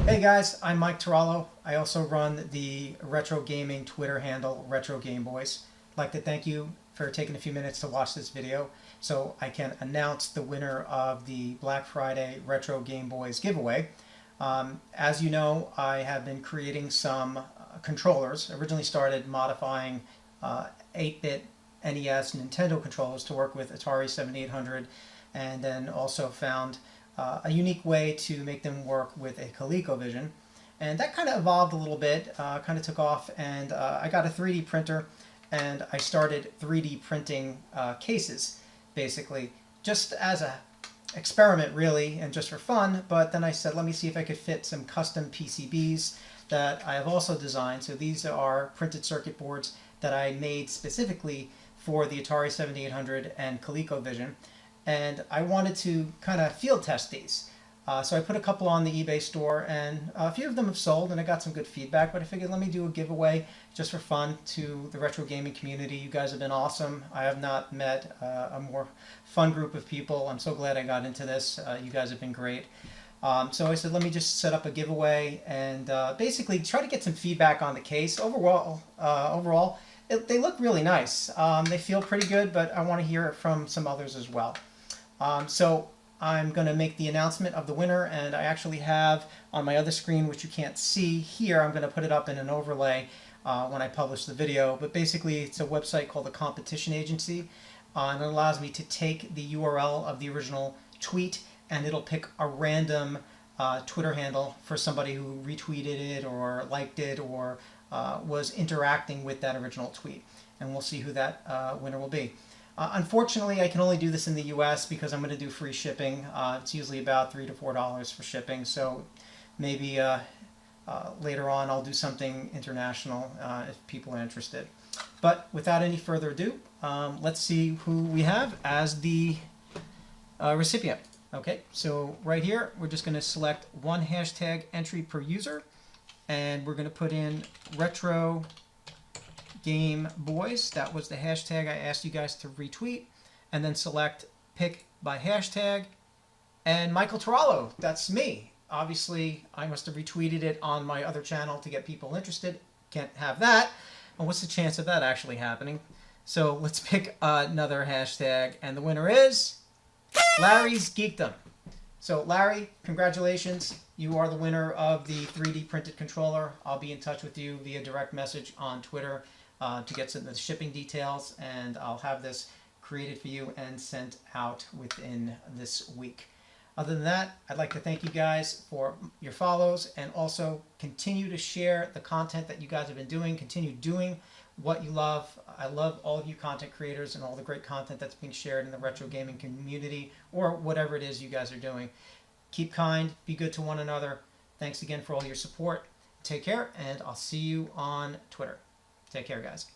Hey guys, I'm Mike Tarallo. I also run the retro gaming Twitter handle, Retro Game Boys. I'd like to thank you for taking a few minutes to watch this video so I can announce the winner of the Black Friday Retro Game Boys giveaway. As you know, I have been creating some controllers. I originally started modifying 8-bit NES Nintendo controllers to work with Atari 7800, and then also found a unique way to make them work with a ColecoVision. And that kind of evolved a little bit, kind of took off, and I got a 3D printer and I started 3D printing cases, basically, just as a experiment really and just for fun. But then I said, let me see if I could fit some custom PCBs that I have also designed. So these are printed circuit boards that I made specifically for the Atari 7800 and ColecoVision, and I wanted to kind of field test these. So I put a couple on the eBay store, and a few of them have sold, and I got some good feedback. But I figured, let me do a giveaway just for fun to the retro gaming community. You guys have been awesome. I have not met a more fun group of people. I'm so glad I got into this. You guys have been great. So I said, let me just set up a giveaway and basically try to get some feedback on the case. Overall, they look really nice. They feel pretty good, but I want to hear it from some others as well. So I'm going to make the announcement of the winner, and I actually have on my other screen, which you can't see here, I'm going to put it up in an overlay when I publish the video. But basically, it's a website called the Competition Agency, and it allows me to take the URL of the original tweet, and it'll pick a random Twitter handle for somebody who retweeted it or liked it or was interacting with that original tweet. And we'll see who that winner will be. Unfortunately, I can only do this in the US because I'm going to do free shipping. It's usually about $3 to $4 for shipping, so maybe later on I'll do something international if people are interested. But without any further ado, let's see who we have as the recipient. Okay, so right here, we're just going to select one hashtag entry per user, and we're going to put in Retro Game Boys. That was the hashtag I asked you guys to retweet, and then select pick by hashtag. And Michael Tarallo, that's me. Obviously, I must have retweeted it on my other channel to get people interested. Can't have that. And what's the chance of that actually happening? So let's pick another hashtag, and the winner is Larry's Geekdom. So Larry, congratulations. You are the winner of the 3D printed controller. I'll be in touch with you via direct message on Twitter to get some of the shipping details, and I'll have this created for you and sent out within this week. Other than that, I'd like to thank you guys for your follows, and also continue to share the content that you guys have been doing. Continue doing what you love. I love all of you content creators and all the great content that's being shared in the retro gaming community, or whatever it is you guys are doing. Keep kind, be good to one another. Thanks again for all your support. Take care, and I'll see you on Twitter. Take care, guys.